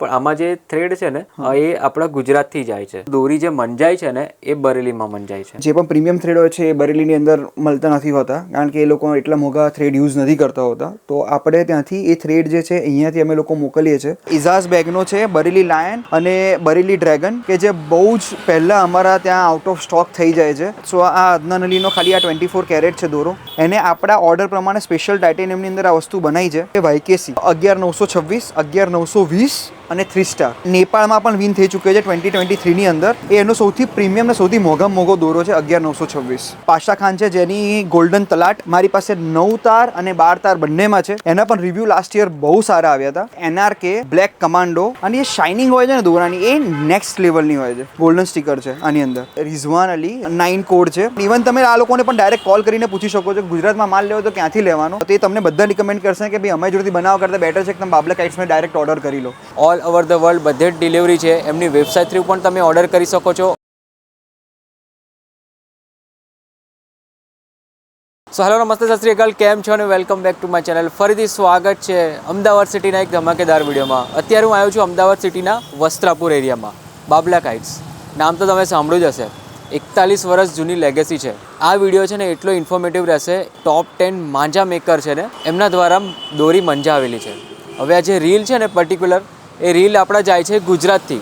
પણ આમાં જે થ્રેડ છે ને એ આપણા ગુજરાતથી જાય છે. દોરી જે મંજાય છે ને એ બરેલીમાં મંજાય છે. જે પણ પ્રીમિયમ થ્રેડ હોય છે એ બરેલીની અંદર મળતા નથી હોતા, કારણ કે એ લોકો એટલા મોંઘા થ્રેડ યુઝ નથી કરતા હોતા. તો આપણે ત્યાંથી એ થ્રેડ જે છે અહીંયાથી અમે લોકો મોકલીએ છીએ. ઇઝાઝ બેગનો છે બરેલી લાયન અને બરેલી ડ્રેગન, કે જે બહુ જ પહેલાં અમારા ત્યાં આઉટ ઓફ સ્ટોક થઈ જાય છે. સો આ અદનાન અલીનો ખાલી આ 24 કેરેટ છે દોરો. એને આપણા ઓર્ડર પ્રમાણે સ્પેશિયલ ટાઇટેનિયમની અંદર આ વસ્તુ બનાવી છે. YKC 11926, 11920 અને 3 સ્ટાર. નેપાળમાં પણ વિન થઈ ચૂક્યો છે 2023ની અંદર. એ એનો સૌથી પ્રીમિયમ ને સૌથી મોંઘામાં મોંઘો દોરો છે 11926. પાશા ખાન છે જેની ગોલ્ડન તલાટ મારી પાસે 9 તાર અને 12 તાર બંનેમાં છે. એના પણ રિવ્યૂ લાસ્ટ યર બહુ સારા આવ્યા હતા. NRK બ્લેક કમાન્ડો, અને એ શાઇનિંગ હોય છે ને દોરાની, એ નેક્સ્ટ લેવલની હોય છે. ગોલ્ડન સ્ટીકર છે આની અંદર. રિઝવાન અલી 9 કોડ છે. ઇવન તમે આ લોકોને પણ ડાયરેક્ટ કોલ કરીને પૂછી શકો છો ગુજરાતમાં માલ લેવો તો ક્યાંથી લેવાનો. તે તમને બધા રિકમેન્ડ કરશે કે ભાઈ અમારી જોડેથી બનાવવા કરતાં બેટર છે કે તમે બાબલા કાઇટ્સમાં ડાયરેક્ટ ઓર્ડર કરી લો. ઓલ ઓવર ધ વર્લ્ડ બધે જ ડિલિવરી છે. એમની વેબસાઇટ થ્રુ પણ તમે ઓર્ડર કરી શકો છો. સો હેલો, નમસ્તે, સત શ્રી અકાલ, કેમ છો અને welcome back to my channel. ફરીથી સ્વાગત છે અમદાવાદ સિટીના એક ધમાકેદાર વિડીયોમાં. અત્યારે હું આવ્યો છું અમદાવાદ સિટીના વસ્ત્રાપુર એરિયામાં. બાબલા કાઇટ્સ નામ તો તમે સાંભળ્યું જ હશે. 41 વર્ષ જૂની લેગેસી છે. આ વિડીયો છે ને એટલો ઇન્ફોર્મેટિવ રહેશે. ટોપ 10 માંજા મેકર છે ને એમના દ્વારા દોરી મંજાવેલી છે. હવે આ જે રીલ છે ને પર્ટિક્યુલર, એ રીલ આપણા જાય છે ગુજરાતથી,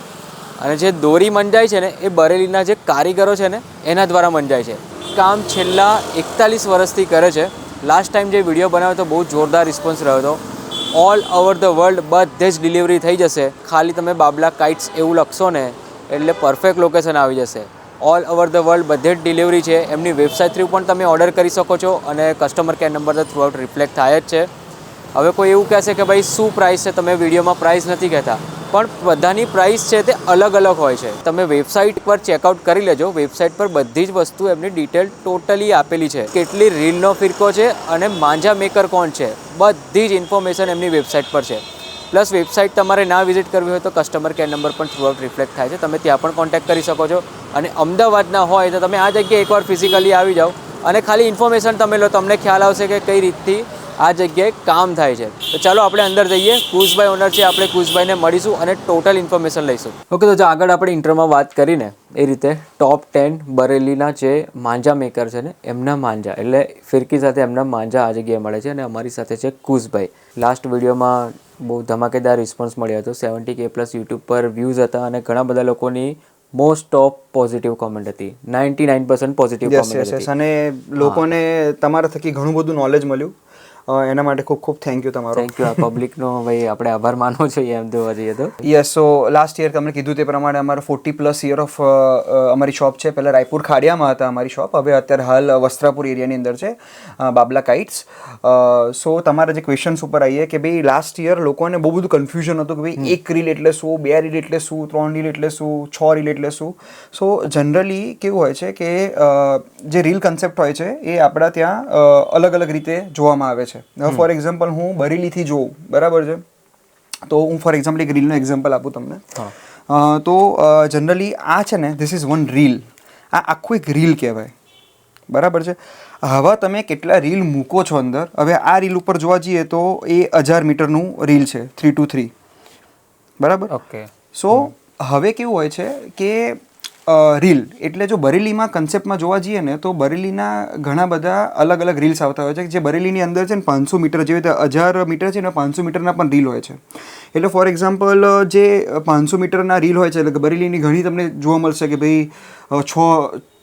અને જે દોરી મંજાય છે ને એ બરેલીના જે કારીગરો છે ને એના દ્વારા મંજાય છે. કામ છેલ્લા 41 વર્ષથી કરે છે. લાસ્ટ ટાઈમ જે વિડીયો બનાવ્યો તો બહુ જોરદાર રિસ્પોન્સ રહ્યો હતો. ઓલ ઓવર ધ વર્લ્ડ બધે જ ડિલિવરી થઈ જશે. ખાલી તમે બાબલા કાઇટ્સ એવું લખશો ને એટલે પરફેક્ટ લોકેશન આવી જશે. ઓલ ઓવર ધ વર્લ્ડ બધે જ ડિલિવરી છે. એમની વેબસાઇટ થ્રુ પણ તમે ઓર્ડર કરી શકો છો, અને કસ્ટમર કેર નંબર તો થ્રુઆઉટ રિફ્લેક્ટ થાય જ છે. હવે કોઈ એવું કહેશે કે ભાઈ શું પ્રાઇસ છે, તમે વિડીયોમાં પ્રાઇસ નથી કહેતા, પણ બધાની પ્રાઇસ છે તે અલગ અલગ હોય છે. તમે વેબસાઇટ પર ચેકઆઉટ કરી લેજો. વેબસાઇટ પર બધી જ વસ્તુ એમની ડિટેલ ટોટલી આપેલી છે. કેટલી રીલનો ફિરકો છે અને માંજા મેકર કોણ છે, બધી જ ઇન્ફોર્મેશન એમની વેબસાઇટ પર છે. પ્લસ વેબસાઇટ તમારે ના વિઝિટ કરવી હોય તો કસ્ટમર કેર નંબર પણ થ્રુઆઉટ રિફ્લેક્ટ થાય છે. તમે ત્યાં પણ કોન્ટેક્ટ કરી શકો છો. અને અમદાવાદના હોય તો તમે આ જગ્યાએ એકવાર ફિઝિકલી આવી જાઓ અને ખાલી ઇન્ફોર્મેશન તમે લો, તમને ખ્યાલ આવશે કે કઈ રીતથી આ જગ્યાએ કામ થાય છે. તો ચાલો આપણે અંદર જઈએ. કુશભાઈ ઓનર છે, આપણે કુશભાઈને મળીશું અને ટોટલ ઇન્ફોર્મેશન લઈશું. ઓકે, તો આગળ આપણે ઇન્ટ્રોમાં વાત કરીને એ રીતે ટોપ 10 બરેલીના જે માંજા મેકર છે ને એમના માંજા, એટલે ફિરકી સાથે એમના માંજા આ જગ્યાએ મળે છે. અને અમારી સાથે છે કુશભાઈ. લાસ્ટ વિડીયોમાં બહુ ધમાકેદાર રિસ્પોન્સ મળ્યો હતો. 70K પ્લસ યુટ્યુબ પર વ્યૂઝ હતા અને ઘણા બધા લોકોની મોસ્ટ ઓફ પોઝિટિવ કોમેન્ટ હતી. 99% પોઝિટિવ કોમેન્ટ હતી. અને લોકોને તમારા થકી ઘણું બધું નોલેજ મળ્યું. એના માટે ખૂબ ખૂબ થેન્ક યુ તમારો. Thank you. આ પબ્લિકનો ભાઈ આપણે આભાર માનવો જોઈએ એમ જોવા જઈએ તો. યસ. સો લાસ્ટ યર તમને કીધું તે પ્રમાણે અમારો 40+ યર ઓફ અમારી શોપ છે. પહેલાં રાયપુર ખાડિયામાં હતા અમારી શોપ, હવે અત્યારે હાલ વસ્ત્રાપુર એરિયાની અંદર છે બાબલા કાઇટ્સ. સો તમારા જે ક્વેશ્ચન્સ ઉપર આવીએ કે ભાઈ લાસ્ટ યર લોકોને બહુ બધું કન્ફ્યુઝન હતું કે ભાઈ 1 રીલ એટલે શું, 2 રીલ એટલે શું, 3 રીલ એટલે શું, 6 રીલ એટલે શું. સો જનરલી કેવું હોય છે કે જે રીલ કન્સેપ્ટ હોય છે એ આપણા ત્યાં અલગ અલગ રીતે જોવામાં આવે છે. ફોર એક્ઝામ્પલ હું બરેલીથી જોઉં, બરાબર છે, તો હું ફોર એક્ઝામ્પલ એક રીલનો એક્ઝામ્પલ આપું તમને. તો જનરલી આ છે ને, ધીસ ઇઝ વન રીલ. આ આખું એક રીલ કહેવાય, બરાબર છે. હવે તમે કેટલા રીલ મૂકો છો અંદર. હવે આ રીલ ઉપર જોવા જઈએ તો એ 1000 મીટરનું રીલ છે, 3x3, બરાબર. ઓકે. સો હવે કેવું હોય છે કે રીલ એટલે જો બરેલીમાં કન્સેપ્ટમાં જોવા જઈએ ને તો બરેલીના ઘણા બધા અલગ અલગ રીલ્સ આવતા હોય છે. જે બરેલીની અંદર છે ને 500 મીટર જેવી રીતે 1000 મીટર છે ને 500 મીટરના પણ રીલ હોય છે. એટલે ફોર એક્ઝામ્પલ જે 500 મીટરના રીલ હોય છે, એટલે કે બરેલીની ઘણી તમને જોવા મળશે કે ભાઈ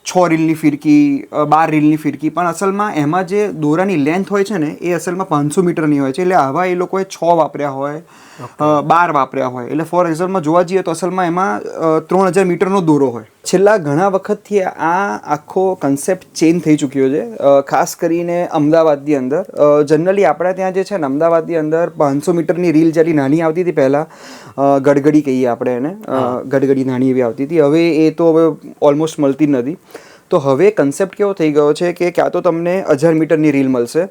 6 રીલની ફિરકી, 12 રીલની ફિરકી, પણ અસલમાં એમાં જે દોરાની લેન્થ હોય છે ને એ અસલમાં 500 મીટરની હોય છે. એટલે આવા એ લોકોએ 6 વાપર્યા હોય, 12 વાપર્યા હોય. એટલે ફોર એક્ઝામ્પલમાં જોવા જઈએ તો અસલમાં એમાં 3000 મીટરનો દોરો હોય. છેલ્લા ઘણા વખતથી આ આખો કન્સેપ્ટ ચેન્જ થઈ ચૂક્યો છે, ખાસ કરીને અમદાવાદની અંદર. જનરલી આપણા ત્યાં જે છે ને અમદાવાદની અંદર 500 મીટરની રીલ જ્યારે નાની આવતી હતી પહેલાં, ગડગડી કહીએ આપણે એને, ગડગડી નાની એવી આવતી હતી. હવે એ તો હવે ઓલમોસ્ટ મળતી જ નથી. તો હવે કન્સેપ્ટ કેવો થઈ ગયો છે કે ક્યાં તો તમને 1000 મીટરની રીલ મળશે,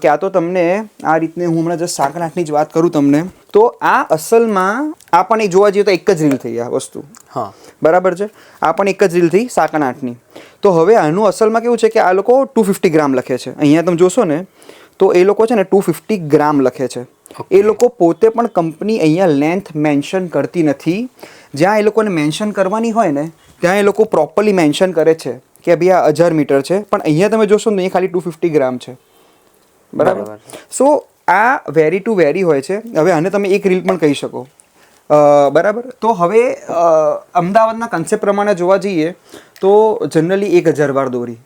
ક્યાં તો તમને આ રીતને, હું હમણાં જસ્ટ સાંકળાટની જ વાત કરું તમને, તો આ અસલમાં આ પણ એક જોવા જઈએ તો એક જ રીલ થઈ આ વસ્તુ. હા, બરાબર છે. આ પણ એક જ રીલ થઈ સાકણ 8ની. તો હવે આનું અસલમાં કેવું છે કે આ લોકો 250 ગ્રામ લખે છે. અહીંયા તમે જોશો ને તો એ લોકો છે ને 250 ગ્રામ લખે છે. એ લોકો પોતે પણ કંપની અહીંયા લેન્થ મેન્શન કરતી નથી. જ્યાં એ લોકોને મેન્શન કરવાની હોય ને ત્યાં એ લોકો પ્રોપરલી મેન્શન કરે છે કે ભાઈ આ 1000 મીટર છે, પણ અહીંયા તમે જોશો ને અહીંયા ખાલી 250 ગ્રામ છે. બરાબર. સો આ વેરી ટુ વેરી હોય છે. હવે આને તમે એક રીલ પણ કહી શકો. બરાબર. તો હવે અમદાવાદના કન્સેપ્ટ પ્રમાણે જોવા જઈએ તો જનરલી 1000 વાર દોરી,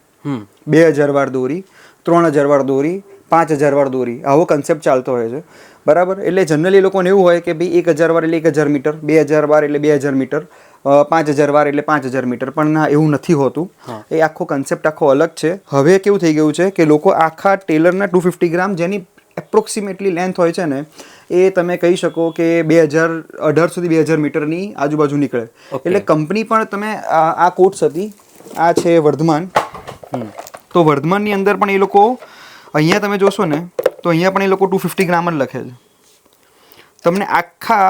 2000 વાર દોરી, 3000 વાર દોરી, 5000 વાર દોરી, આવો કન્સેપ્ટ ચાલતો હોય છે. બરાબર. એટલે જનરલી લોકોને એવું હોય કે ભાઈ 1000 વાર એટલે 1000 મીટર, 2000 વાર એટલે 2000 મીટર, 5000 વાર એટલે 5000 મીટર, પણ ના, એવું નથી હોતું. એ આખો કન્સેપ્ટ આખો અલગ છે. હવે કેવું થઈ ગયું છે કે લોકો આખા ટેલરના 250 ગ્રામ જેની એપ્રોક્સિમેટલી લેન્થ હોય છે ને એ તમે કહી શકો કે 1800 થી 2000 મીટરની આજુબાજુ નીકળે. એટલે કંપની પણ તમે આ કોટ્સ હતી, આ છે વર્ધમાન. તો વર્ધમાનની અંદર પણ એ લોકો અહીંયા તમે જોશો ને તો અહીંયા પણ એ લોકો 250 ગ્રામ જ લખે છે. તમને આખા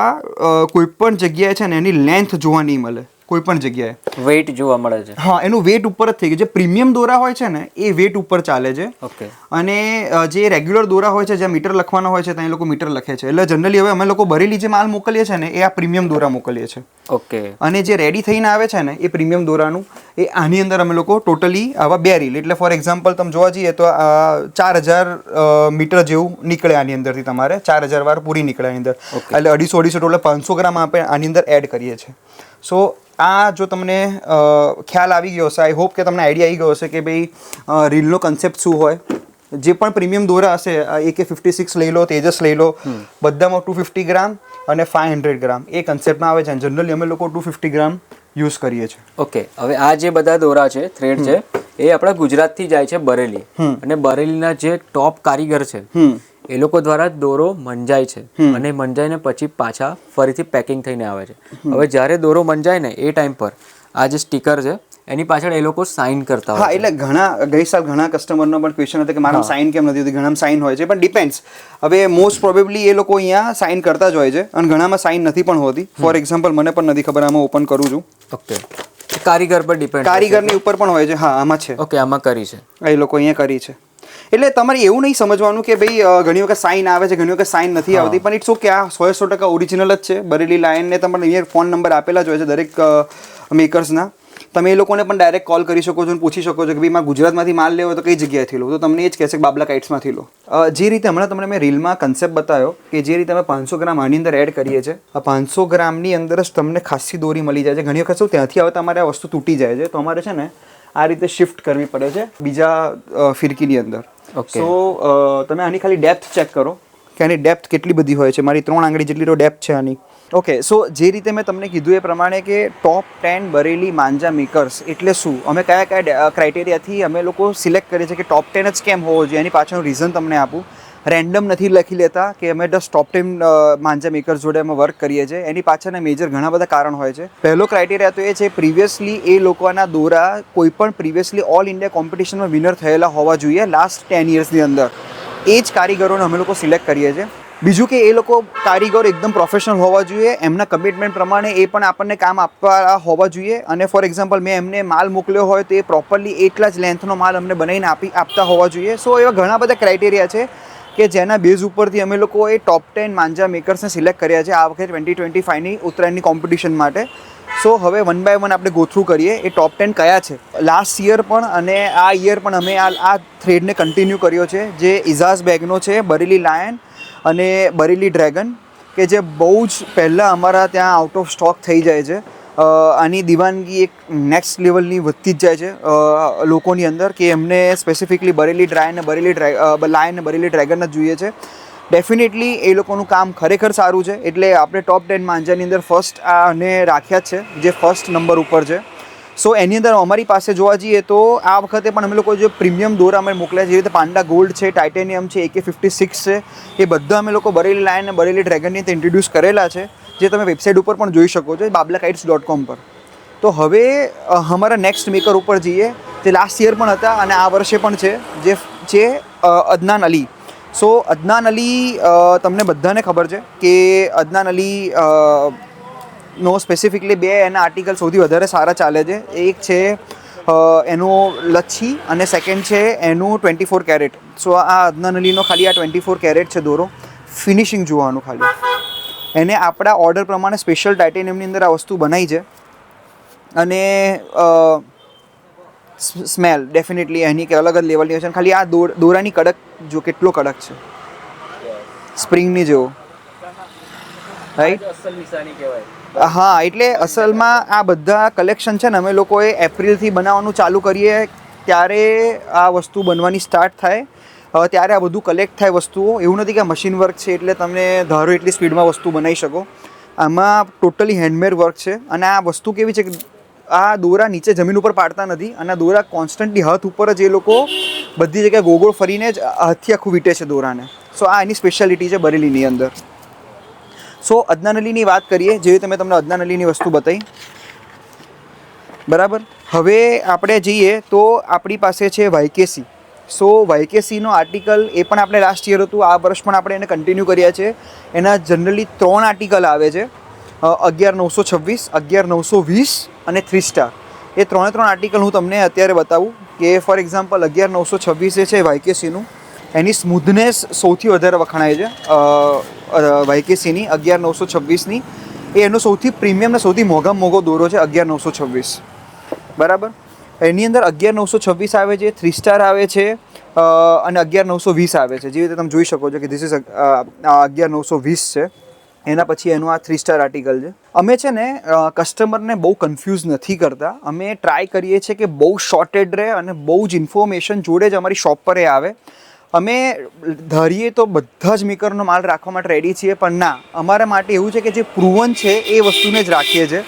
કોઈ પણ જગ્યાએ છે ને એની લેન્થ જોવા નહીં મળે, કોઈ પણ જગ્યાએ વેઇટ જોવા મળે છે. હા, એનું વેટ ઉપર જ થઈ ગયું. જે પ્રીમિયમ દોરા હોય છે ને એ વેટ ઉપર ચાલે છે. ઓકે. અને જે રેગ્યુલર દોરા હોય છે જ્યાં મીટર લખવાનો હોય છે ત્યાં એ લોકો મીટર લખે છે. એટલે જનરલી હવે અમે લોકો બરેલી જે માલ મોકલીએ છીએ ને એ આ પ્રીમિયમ દોરા મોકલીએ છીએ. ઓકે. અને જે રેડી થઈને આવે છે ને એ પ્રીમિયમ દોરાનું એ આની અંદર અમે લોકો ટોટલી આવા 2 રીલ, એટલે ફોર એક્ઝામ્પલ તમે જોવા જઈએ તો 4000 મીટર જેવું નીકળે આની અંદરથી. તમારે 4000 વાર પૂરી નીકળે આની અંદર. એટલે 250 ટોટલ 500 ગ્રામ આપણે આની અંદર એડ કરીએ છીએ. સો આ જો તમને ખ્યાલ આવી ગયો હશે, આઈ હોપ કે તમને આઈડિયા આવી ગયો હશે કે ભાઈ રીલનો કન્સેપ્ટ શું હોય. જે પણ પ્રીમિયમ દોરા હશે, AK56 લઈ લો, તેજસ લઈ લો, બધામાં 250 ગ્રામ અને 500 ગ્રામ એ કન્સેપ્ટમાં આવે છે. જનરલી અમે લોકો 250 ગ્રામ યુઝ કરીએ છીએ. ઓકે. હવે આ જે બધા દોરા છે, થ્રેડ છે, એ આપણા ગુજરાતથી જાય છે બરેલી, અને બરેલીના જે ટોપ કારીગર છે એ લોકો દ્વારા દોરો મંજાય છે, અને મંજાઈને પછી પાછા ફરીથી પેકિંગ થઈને આવે છે. હવે જ્યારે દોરો મંજાય ને એ ટાઈમ પર આ જે સ્ટીકર છે એની પાછળ એ લોકો સાઇન કરતા હોય. હા, એટલે ગઈ સાલ ઘણા કસ્ટમરનો પણ ક્વેશ્ચન હતો કે મારામાં સાઇન કેમ નથી હોતી. ઘણામાં સાઇન હોય છે, પણ ડિપેન્ડ્સ. હવે મોસ્ટ પ્રોબેબલી એ લોકો અહીંયા સાઇન કરતા જ હોય છે અને ઘણામાં સાઇન નથી પણ હોતી. ફોર એક્ઝામ્પલ મને પણ નથી ખબર, આમાં ઓપન કરું છું. ઓકે. કારીગર પર ડિપેન્ડ, કારીગરની ઉપર પણ હોય છે. હા, આમાં છે. ઓકે, આમાં કરી છે એ લોકો અહીંયા કરી છે. એટલે તમારે એવું નહીં સમજવાનું કે ભાઈ ઘણી વખત સાઇન આવે છે, ઘણી વખત સાઇન નથી આવતી, પણ ઇટ્સ ઓકે. આ 100% ઓરિજિનલ જ છે. બરેલી લાયનને તમારે અહીંયા ફોન નંબર આપેલા જ હોય છે દરેક મેકર્સના. તમે એ લોકોને પણ ડાયરેક્ટ કોલ કરી શકો છો અને પૂછી શકો છો કે ભાઈ મારે ગુજરાતમાંથી માલ લેવો તો કઈ જગ્યાએથી લો, તો તમને એ જ કહેશે કે બાબલા કાઇટ્સમાંથી લો. જે રીતે હમણાં તમને મેં રીલમાં કન્સેપ્ટ બતાવ્યો કે જે રીતે અમે 500 ગ્રામ આની અંદર એડ કરીએ છીએ, આ 500 ગ્રામની અંદર જ તમને ખાસી દોરી મળી જાય છે. ઘણી વખત શું ત્યાંથી આવતા અમારે આ વસ્તુ તૂટી જાય છે, તો અમારે છે ને આ રીતે શિફ્ટ કરવી પડે છે બીજા ફિરકીની અંદર. સો તમે આની ખાલી ડેપ્થ ચેક કરો કે આની ડેપ્થ કેટલી બધી હોય છે. મારી 3 આંગળી જેટલી તો ડેપ્થ છે આની. ઓકે. સો જે રીતે મેં તમને કીધું એ પ્રમાણે કે ટોપ 10 બરેલી માંજા મેકર્સ એટલે શું, અમે કયા કયા ક્રાઇટેરિયાથી અમે લોકો સિલેક્ટ કરીએ છીએ કે ટોપ 10 જ કેમ હોવો જોઈએ, એની પાછળનું રીઝન તમને આપું. રેન્ડમ નથી લખી લેતા કે અમે જસ્ટ ટોપ 10 માંજા મેકર્સ જોડે અમે વર્ક કરીએ છીએ. એની પાછળના મેજર ઘણા બધા કારણ હોય છે. પહેલો ક્રાઇટેરિયા તો એ છે પ્રિવિયસલી એ લોકોના દોરા કોઈ પણ પ્રિવિયસલી ઓલ ઇન્ડિયા કોમ્પિટિશનમાં વિનર થયેલા હોવા જોઈએ લાસ્ટ 10 યર્સની અંદર. એ જ કારીગરોને અમે લોકો સિલેક્ટ કરીએ છીએ. બીજું કે એ લોકો કારીગરો એકદમ પ્રોફેશનલ હોવા જોઈએ, એમના કમિટમેન્ટ પ્રમાણે એ પણ આપણને કામ આપવા હોવા જોઈએ. અને ફોર એક્ઝામ્પલ મેં એમને માલ મોકલ્યો હોય તો એ પ્રોપરલી એટલા જ લેન્થનો માલ અમને બનાવીને આપતા હોવા જોઈએ. સો એવા ઘણા બધા ક્રાઇટેરિયા છે કે જેના બેઝ ઉપરથી અમે લોકો એ ટોપ 10 માંજા મેકર્સને સિલેક્ટ કર્યા છે આ વખતે 2025ની ઉત્તરાયણની કોમ્પિટિશન માટે. સો હવે 1 બાય 1 આપણે ગો થ્રુ કરીએ એ ટોપ 10 કયા છે. લાસ્ટ યર પણ અને આ યર પણ અમે આ થ્રેડને કન્ટિન્યુ કર્યો છે, જે ઇઝાઝ બેગનો છે, બરેલી લાયન અને બરેલી ડ્રેગન, કે જે બહુ જ પહેલાં અમારા ત્યાં આઉટ ઓફ સ્ટોક થઈ જાય છે. આની દીવાનગી એક નેક્સ્ટ લેવલની વધતી જ જાય છે લોકોની અંદર કે એમને સ્પેસિફિકલી બરેલી લાયન અને બરેલી ડ્રેગન જ જોઈએ છે. ડેફિનેટલી એ લોકોનું કામ ખરેખર સારું છે, એટલે આપણે ટોપ 10 માંજાની અંદર ફર્સ્ટ આને રાખ્યા જ છે, જે ફર્સ્ટ નંબર ઉપર છે. સો એની અંદર અમારી પાસે જોવા જઈએ તો આ વખતે પણ અમે લોકો જે પ્રીમિયમ દોરા અમે મોકલ્યા છે, જે રીતે પાંડા ગોલ્ડ છે, ટાઇટેનિયમ છે, AK56 છે, એ બધા અમે લોકો બરેલી લાયન અને બરેલી ડ્રેગનની અંદર ઇન્ટ્રોડ્યુસ કરેલા છે, જે તમે વેબસાઇટ ઉપર પણ જોઈ શકો છો bablakites.com પર. તો હવે અમારા નેક્સ્ટ મેકર ઉપર જઈએ, જે લાસ્ટ યર પણ હતા અને આ વર્ષે પણ છે, જે છે અદનાન અલી. સો અદનાન અલી તમને બધાને ખબર છે કે અદનાન અલી નો સ્પેસિફિકલી 2 એના આર્ટિકલ સૌથી વધારે સારા ચાલે છે. એક છે એનું લચ્છી અને સેકન્ડ છે એનું 24 કેરેટ. સો આ અદનાન અલીનો ખાલી આ 24 કેરેટ છે દોરો. ફિનિશિંગ જોવાનું ખાલી. એને આપણા ઓર્ડર પ્રમાણે સ્પેશિયલ ટાઇટેનિયમની અંદર આ વસ્તુ બનાવી છે. અને સ્મેલ ડેફિનેટલી એની કે અલગ જ લેવલની હોય છે. ખાલી આ દોરાની કડક જો કેટલો કડક છે, સ્પ્રિંગની જેવો, રાઈટ. હા, એટલે અસલમાં આ બધા કલેક્શન છે ને અમે લોકોએ એપ્રિલથી બનાવવાનું ચાલુ કરીએ ત્યારે આ વસ્તુ બનવાની સ્ટાર્ટ થાય, ત્યારે આ બધું કલેક્ટ થાય વસ્તુઓ. એવું નથી કે મશીન વર્ક છે એટલે તમે ધારો એટલી સ્પીડમાં વસ્તુ બનાવી શકો. આમાં ટોટલી હેન્ડમેડ વર્ક છે. અને આ વસ્તુ કેવી છે કે આ દોરા નીચે જમીન ઉપર પાડતા નથી, અને આ દોરા કોન્સ્ટન્ટલી હાથ ઉપર જ એ લોકો બધી જગ્યાએ ગોળ ફરીને જ હાથથી આખું વીટે છે દોરાને. સો આ એની સ્પેશિયાલિટી છે બરેલીની અંદર. સો અદનાન અલીની વાત કરીએ, જેવી તમે તમને અદનાન અલીની વસ્તુ બતાવી, બરાબર. હવે આપણે જઈએ તો આપણી પાસે છે વાયકેસી. સો વાયકેસીનો આર્ટિકલ એ પણ આપણે લાસ્ટ યર હતું, આ વર્ષ પણ આપણે એને કન્ટિન્યુ કર્યા છે. એના જનરલી 3 આર્ટિકલ આવે છે, 11926, 11920 અને 3 સ્ટાર. એ 3 આર્ટિકલ હું તમને અત્યારે બતાવું કે ફોર એક્ઝામ્પલ 11926 જે છે વાયકેસીનું, એની સ્મૂધનેસ સૌથી વધારે વખણાય છે વાયકેસીની 11926ની. એ એનો સૌથી પ્રીમિયમ ને સૌથી મોંઘામાં મોંઘો દોરો છે 11926, બરાબર. એની અંદર 11926 આવે છે, 3 સ્ટાર આવે છે અને 11920 આવે છે. જેવી રીતે તમે જોઈ શકો છો કે ધીસ ઇઝ 11920 છે. એના પછી એનું આ 3 સ્ટાર આર્ટિકલ છે. અમે છે ને કસ્ટમરને બહુ કન્ફ્યુઝ નથી કરતા. અમે ટ્રાય કરીએ છીએ કે બહુ શોર્ટેડ રહે અને બહુ જ ઇન્ફોર્મેશન જોડે જ અમારી શોપ પર આવે. અમે ધારીએ તો બધા જ મેકરનો માલ રાખવા માટે રેડી છીએ, પણ ના, અમારા માટે એવું છે કે જે પ્રૂવન છે એ વસ્તુને જ રાખીએ છીએ.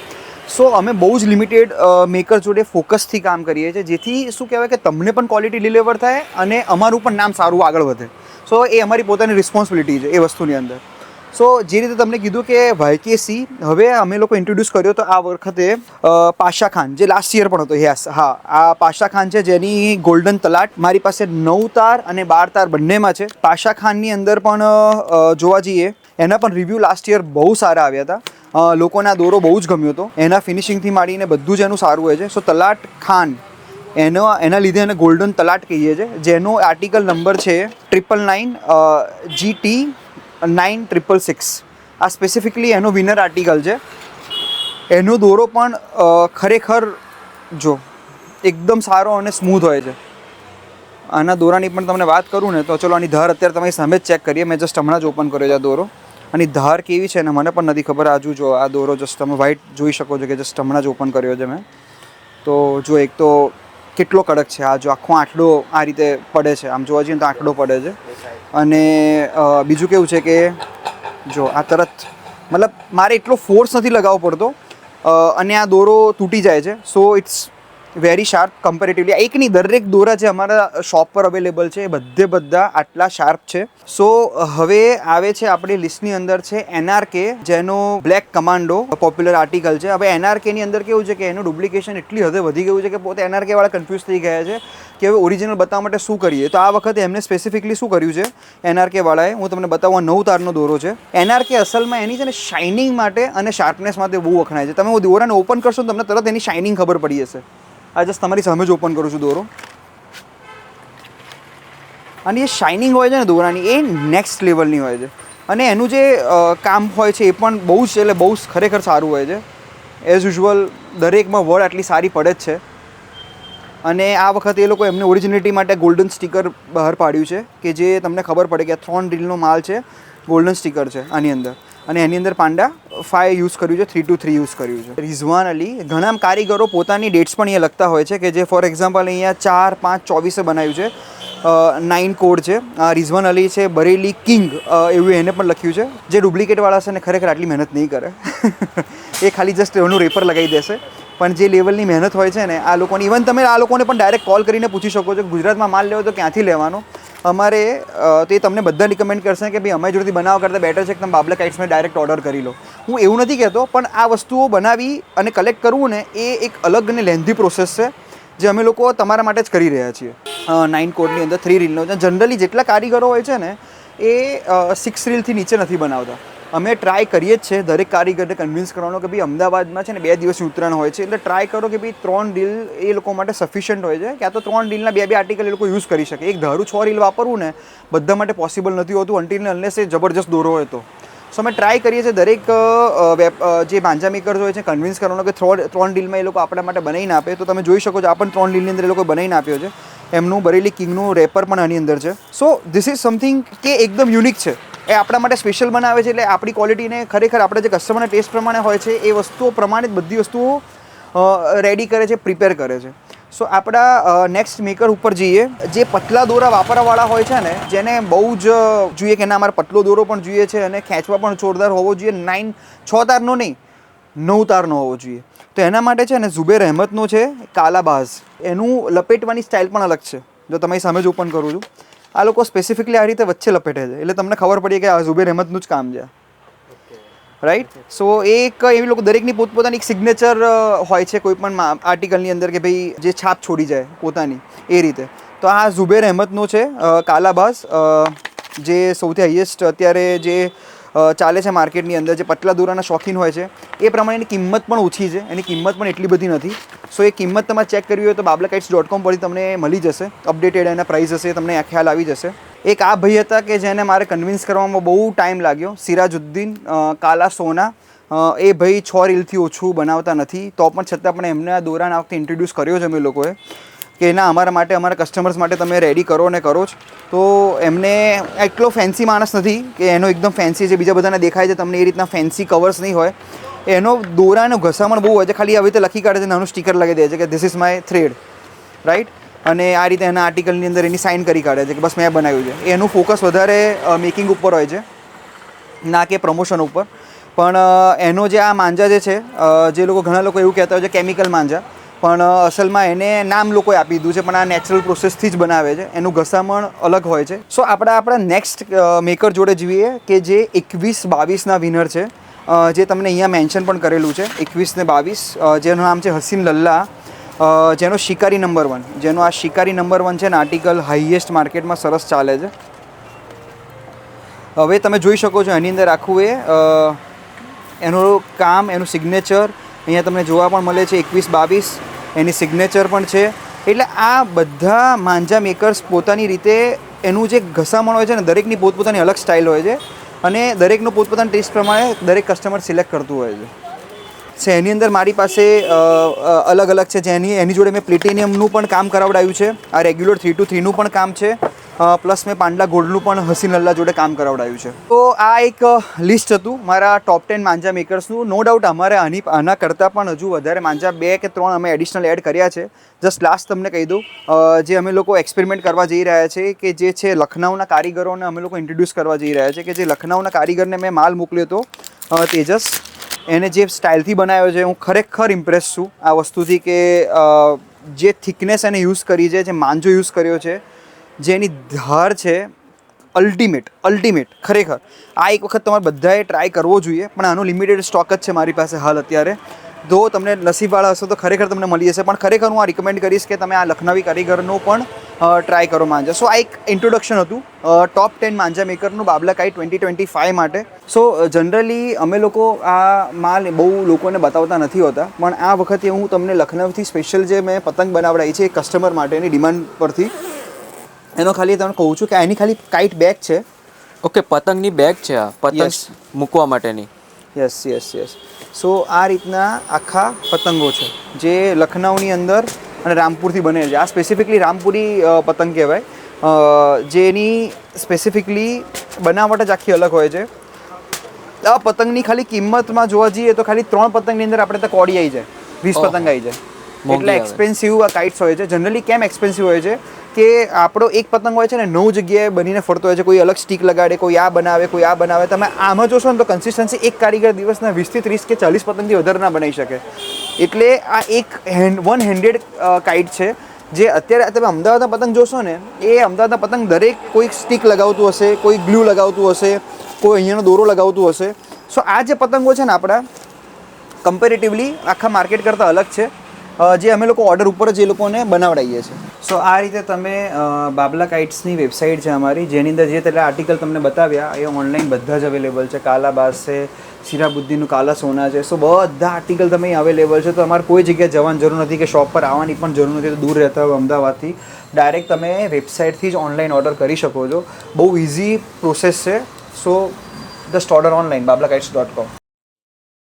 સો અમે બહુ જ લિમિટેડ મેકર જોડે ફોકસથી કામ કરીએ છીએ, જેથી શું કહેવાય કે તમને પણ ક્વોલિટી ડિલિવર થાય અને અમારું પણ નામ સારું આગળ વધે. સો એ અમારી પોતાની રિસ્પોન્સિબિલિટી છે એ વસ્તુની અંદર. સો જે રીતે તમને કીધું કે વાયકેસી હવે અમે લોકો ઇન્ટ્રોડ્યુસ કર્યો તો આ વખતે પાશા ખાન, જે લાસ્ટ યર પણ હતો. યસ, હા, આ પાશા ખાન છે જેની ગોલ્ડન તલાટ મારી પાસે 9 તાર અને 12 તાર બંનેમાં છે. પાશા ખાનની અંદર પણ જોવા જઈએ એના પણ રિવ્યૂ લાસ્ટ યર બહુ સારા આવ્યા હતા. લોકોને આ દોરો બહુ જ ગમ્યો હતો. એના ફિનિશિંગથી માંડીને બધું જ એનું સારું હોય છે. સો તલાટ ખાન એના લીધે એને ગોલ્ડન તલાટ કહીએ છીએ, જેનો આર્ટિકલ નંબર છે 999 GT 9666. આ સ્પેસિફિકલી એનો વિનર આર્ટિકલ છે. એનો દોરો પણ ખરેખર જો એકદમ સારો અને સ્મૂથ હોય છે. આના દોરાની પણ તમને વાત કરું ને તો ચલો આની ધાર અત્યારે તમારી સામે જ ચેક કરીએ. મેં જસ્ટ હમણાં જ ઓપન કર્યો છે આ દોરો. આની ધાર કેવી છે ને મને પણ નથી ખબર. આજુ જો આ દોરો જસ્ટ તમે વ્હાઇટ જોઈ શકો છો કે જસ્ટ હમણાં જ ઓપન કર્યો છે મેં. તો જો એક તો કેટલો કડક છે. આ જો આખો આંટડો આ રીતે પડે છે, આમ જોવા જઈએ તો આંટડો પડે છે. અને બીજું કેવું છે કે જો આ તરત મતલબ મારે એટલો ફોર્સ નથી લગાવવો પડતો અને આ દોરો તૂટી જાય છે. So it's very sharp comparatively. એકની દરેક દોરા જે અમારા શોપ પર અવેલેબલ છે એ બધા આટલા શાર્પ છે. સો હવે આવે છે આપણી લિસ્ટની અંદર છે NRK, જેનો બ્લેક કમાન્ડો પોપ્યુલર આર્ટિકલ છે. હવે NRKની અંદર કેવું છે કે એનું ડુપ્લિકેશન એટલી હદે વધી ગયું છે કે પોતે NRK વાળા કન્ફ્યુઝ થઈ ગયા છે કે હવે ઓરિજિનલ બતાવવા માટે શું કરીએ. તો આ વખતે એમને સ્પેસિફિકલી શું કર્યું છે NRK વાળાએ, હું તમને બતાવવા 9 તારનો દોરો છે. NRK અસલમાં એની છે ને શાઇનિંગ માટે અને શાર્પનેસ માટે બહુ વખણાય છે. તમે દોરાને ઓપન કરશો તો તમને તરત એની શાઇનિંગ ખબર પડી જશે. આ જસ્ટ તમારી સામે જ ઓપન કરું છું દોરો. અને એ શાઇનિંગ હોય છે ને દોરાની, એ નેક્સ્ટ લેવલની હોય છે. અને એનું જે કામ હોય છે એ પણ બહુ જ એટલે બહુ ખરેખર સારું હોય છે. એઝ યુઝ્યુઅલ દરેકમાં વડ આટલી સારી પડે જ છે. અને આ વખતે એ લોકો એમને ઓરિજિનિટી માટે ગોલ્ડન સ્ટીકર બહાર પાડ્યું છે કે જે તમને ખબર પડે કે આ થ્રોન રીલનો માલ છે, ગોલ્ડન સ્ટીકર છે આની અંદર. અને એની અંદર પાંડા 5 યુઝ કર્યું છે, 323 યુઝ કર્યું છે. રિઝવાન અલી, ઘણા કારીગરો પોતાની ડેટ્સ પણ અહીંયા લખતા હોય છે કે જે ફોર એક્ઝામ્પલ અહીંયા 4/5/24 બનાવ્યું છે, 9 કોડ છે. રિઝવાન અલી છે બરેલી કિંગ એવું એને પણ લખ્યું છે. જે ડુપ્લિકેટવાળા છે ને ખરેખર આટલી મહેનત નહીં કરે. એ ખાલી જસ્ટ એનું રેપર લગાવી દેશે. પણ જે લેવલની મહેનત હોય છે ને આ લોકોની, ઇવન તમે આ લોકોને પણ ડાયરેક્ટ કોલ કરીને પૂછી શકો છો કે ગુજરાતમાં માલ લેવો તો ક્યાંથી લેવાનો. અમારે તે તમને બધા રિકમેન્ડ કરશે કે ભાઈ અમારી જોડેથી બનાવવા કરતાં બેટર છે કે તમે બાબલા કાઇટ્સમાં ડાયરેક્ટ ઓર્ડર કરી લો. હું એવું નથી કહેતો, પણ આ વસ્તુઓ બનાવી અને કલેક્ટ કરવું ને એ એક અલગ અને લેન્ધી પ્રોસેસ છે જે અમે લોકો તમારા માટે જ કરી રહ્યા છીએ. 9 કોડની અંદર 3 રીલનો છે. જનરલી જેટલા કારીગરો હોય છે ને એ 6 રીલથી નીચે નથી બનાવતા. અમે ટ્રાય કરીએ જ છે દરેક કારીગરને કન્વિન્સ કરવાનો કે ભાઈ અમદાવાદમાં છે ને 2 દિવસની ઉત્તરાયણ હોય છે, એટલે ટ્રાય કરો કે ભાઈ 3 રીલ એ લોકો માટે સફિશિયન્ટ હોય છે, ક્યાં તો 3 રીલના 2 આર્ટિકલ એ લોકો યુઝ કરી શકે. એક ધારું 6 રીલ વાપરવું ને બધા માટે પોસિબલ નથી હોતું અનટિલ ને અનલેસ એ જબરજસ્ત દોરો હોય તો. સો અમે ટ્રાય કરીએ છીએ દરેક જે માંજા મેકર્સ હોય છે કન્વિન્સ કરવાનો કે 3 રીલમાં એ લોકો આપણા માટે બનાવીને આપે. તો તમે જોઈ શકો છો આ પણ 3 રીલની અંદર એ લોકો બનાવીને આપ્યો છે. એમનું બરેલી કિંગનું રેપર પણ આની અંદર છે. સો ધીસ ઇઝ સમથિંગ કે એકદમ યુનિક છે, એ આપણા માટે સ્પેશિયલ બનાવે છે, એટલે આપણી ક્વોલિટીને ખરેખર આપણે જે કસ્ટમરના ટેસ્ટ પ્રમાણે હોય છે એ વસ્તુઓ પ્રમાણે જ બધી વસ્તુઓ રેડી કરે છે, પ્રિપેર કરે છે. સો આપણા નેક્સ્ટ મેકર ઉપર જઈએ. જે પતલા દોરા વાપરવાવાળા હોય છે ને, જેને બહુ જ જોઈએ કે ના અમારે પતલો દોરો પણ જોઈએ છે અને ખેંચવા પણ જોરદાર હોવો જોઈએ, 6 તારનો નહીં 9 તારનો હોવો જોઈએ, તો એના માટે છે ને ઝુબેર અહેમદનો છે કાલાબાઝ. એનું લપેટવાની સ્ટાઇલ પણ અલગ છે. જો તમારી સામે જ ઓપન કરું છું, આ લોકો સ્પેસિફિકલી આ રીતે વચ્ચે લપેટે છે, એટલે તમને ખબર પડી કે આ ઝુબેર અહેમદનું જ કામ છે, રાઈટ. સો એક એવી લોકો દરેકની પોતપોતાની એક સિગ્નેચર હોય છે કોઈ પણ આર્ટિકલની અંદર કે ભાઈ જે છાપ છોડી જાય પોતાની એ રીતે. તો આ ઝુબેર અહેમદનો છે કાલાબાઝ, જે સૌથી હાઈએસ્ટ અત્યારે જે ચાલે છે માર્કેટની અંદર. જે પતલા દોરાના શોખીન હોય છે એ પ્રમાણે એની કિંમત પણ ઓછી છે, એની કિંમત પણ એટલી બધી નથી. સો એ કિંમત તમારે ચેક કરવી હોય તો bablakites.com પરથી તમને મળી જશે, અપડેટેડ એના પ્રાઇસ હશે, તમને ખ્યાલ આવી જશે. એક આ ભાઈ હતા કે જેને મારે કન્વિન્સ કરવામાં બહુ ટાઈમ લાગ્યો, સિરાજુદ્દીન કાલા સોના. એ ભાઈ 6 રીલથી ઓછું બનાવતા નથી, તો પણ છતાં પણ એમને આ દોરાને આ વખતે ઇન્ટ્રોડ્યુસ કર્યો છે અમે લોકોએ કે ના અમારા માટે, અમારા કસ્ટમર્સ માટે તમે રેડી કરો ને કરો જ. તો એમને એટલો ફેન્સી માણસ નથી કે એનો એકદમ ફેન્સી જે બીજા બધાને દેખાય છે તમને એ રીતના ફેન્સી કવર્સ નહીં હોય. એનો દોરાનો ઘસામણ બહુ હોય છે, ખાલી આવી રીતે લખી કાઢે છે, નાનું સ્ટીકર લગાવી દે છે કે this is my thread, right. અને આ રીતે એના આર્ટિકલની અંદર એની સાઇન કરી કાઢે છે કે બસ મેં બનાવ્યું છે. એનું ફોકસ વધારે મેકિંગ ઉપર હોય છે, ના કે પ્રમોશન ઉપર. પણ એનો જે આ માંજા જે છે, જે લોકો ઘણા લોકો એવું કહેતા હોય છે કેમિકલ માંજા, પણ અસલમાં એને નામ લોકોએ આપી દીધું છે, પણ આ નેચરલ પ્રોસેસથી જ બનાવે છે. એનું ઘસામણ અલગ હોય છે. સો આપણા નેક્સ્ટ મેકર જોડે જોઈએ કે જે 21-22ના વિનર છે, જે તમને અહીંયા મેન્શન પણ કરેલું છે 21 ને 22, જેનું નામ છે હસીન લલ્લા, જેનો શિકારી નંબર 1, જેનો આ શિકારી નંબર 1 છે ને આર્ટિકલ હાઈએસ્ટ માર્કેટમાં સરસ ચાલે છે. હવે તમે જોઈ શકો છો એની અંદર આખું એનું કામ, એનું સિગ્નેચર અહીંયા તમને જોવા પણ મળે છે. 21-22 એની સિગ્નેચર પણ છે. એટલે આ બધા માંજા મેકર્સ પોતાની રીતે એનું જે ઘસામણ હોય છે ને, દરેકની પોતપોતાની અલગ સ્ટાઇલ હોય છે અને દરેકનો પોતપોતાના ટેસ્ટ પ્રમાણે દરેક કસ્ટમર સિલેક્ટ કરતું હોય છે. એની અંદર મારી પાસે અલગ અલગ છે, એની જોડે મેં પ્લેટિનિયમનું પણ કામ કરાવડાવ્યું છે, આ રેગ્યુલર 3-2-3નું પણ કામ છે, પ્લસ મેં પાંડલા ગોલ્ડનું પણ હસીન લલ્લા જોડે કામ કરાવડાવ્યું છે. તો આ એક લિસ્ટ હતું મારા ટોપ 10 માંજા મેકર્સનું. નો ડાઉટ અમારે આના કરતાં પણ હજુ વધારે માંજા 2 કે 3 અમે એડિશનલ એડ કર્યા છે. જસ્ટ લાસ્ટ તમને કહી દઉં, જે અમે લોકો એક્સપેરિમેન્ટ કરવા જઈ રહ્યા છે કે જે છે લખનઉના કારીગરોને અમે લોકો ઇન્ટ્રોડ્યુસ કરવા જઈ રહ્યા છે. કે જે લખનઉના કારીગરને મેં માલ મોકલ્યો હતો તેજસ, એને જે સ્ટાઇલથી બનાવ્યો છે, હું ખરેખર ઇમ્પ્રેસ છું આ વસ્તુથી કે જે થિકનેસ એને યુઝ કરી છે, જે માંજો યુઝ કર્યો છે, જે એની ધાર છે, અલ્ટિમેટ ખરેખર. આ એક વખત તમારે બધાએ ટ્રાય કરવો જોઈએ, પણ આનો લિમિટેડ સ્ટોક જ છે મારી પાસે હાલ અત્યારે. જો તમને નસીબવાળા હશો તો ખરેખર તમને મળી જશે, પણ ખરેખર હું આ રિકમેન્ડ કરીશ કે તમે આ લખનવી કારીગરનો પણ ટ્રાય કરો માંજા. સો આ એક ઇન્ટ્રોડક્શન હતું ટોપ 10 માંજા મેકરનું બાબલાકાઇટ 2025 માટે. સો જનરલી અમે લોકો આ માલ બહુ લોકોને બતાવતા નથી હોતા, પણ આ વખતે હું તમને લખનઉથી સ્પેશિયલ જે મેં પતંગ બનાવડાવી છે એ કસ્ટમર માટેની ડિમાન્ડ પરથી એનો ખાલી તમને કહું છું કે એની ખાલી કાઇટ બેગ છે. ઓકે, પતંગની બેગ છે આ, પતંગ મૂકવા માટેની. યસ. સો આ રીતના આખા પતંગો છે જે લખનઉની અંદર અને રામપુરથી બનેલ છે. આ સ્પેસિફિકલી રામપુરી પતંગ કહેવાય, જેની સ્પેસિફિકલી બનાવટ જ આખી અલગ હોય છે. આ પતંગની ખાલી કિંમતમાં જોવા જઈએ તો ખાલી 3 પતંગની અંદર આપણે તો કોડી આવી જાય, 20 પતંગ આવી જાય. એટલે એક્સપેન્સિવ આ કાઇટ્સ હોય છે. જનરલી કેમ એક્સપેન્સિવ હોય છે કે આપણો એક પતંગ હોય છે ને 9 જગ્યાએ બનીને ફરતો હોય છે. કોઈ અલગ સ્ટીક લગાડે, કોઈ આ બનાવે, કોઈ આ બનાવે. તમે આમાં જોશો ને તો કન્સિસ્ટન્સી એક કારીગર દિવસના 20 થી 30 કે 40 પતંગથી વધારે ના બનાવી શકે. એટલે આ એક વન હેન્ડેડ કાઇટ છે. જે અત્યારે તમે અમદાવાદના પતંગ જોશો ને, એ અમદાવાદના પતંગ દરેક કોઈ સ્ટીક લગાવતું હશે, કોઈ ગ્લુ લગાવતું હશે, કોઈ અહીંયાનો દોરો લગાવતું હશે. સો આ જે પતંગો છે ને આપણા કમ્પેરેટિવલી આખા માર્કેટ કરતાં અલગ છે. જે અમે લોકો ઓર્ડર ઉપર જ એ લોકોને બનાવડાવીએ છીએ. સો આ રીતે તમે બાબલા કાઇટ્સની વેબસાઇટ છે અમારી, જેની અંદર જે તેટલા આર્ટિકલ તમને બતાવ્યા એ ઓનલાઈન બધા જ અવેલેબલ છે. કાલા બાસ છે, સિરાબુદ્દીનનું કાલા સોના છે, સો બધા આર્ટિકલ તમે અહીં અવેલેબલ છે. તો તમારે કોઈ જગ્યાએ જવાની જરૂર નથી કે શોપ પર આવવાની પણ જરૂર નથી. તો દૂર રહેતા હોય અમદાવાદથી ડાયરેક્ટ તમે વેબસાઇટથી જ ઓનલાઈન ઓર્ડર કરી શકો છો. બહુ ઇઝી પ્રોસેસ છે. સો જસ્ટ ઓર્ડર ઓનલાઈન bablakites.com.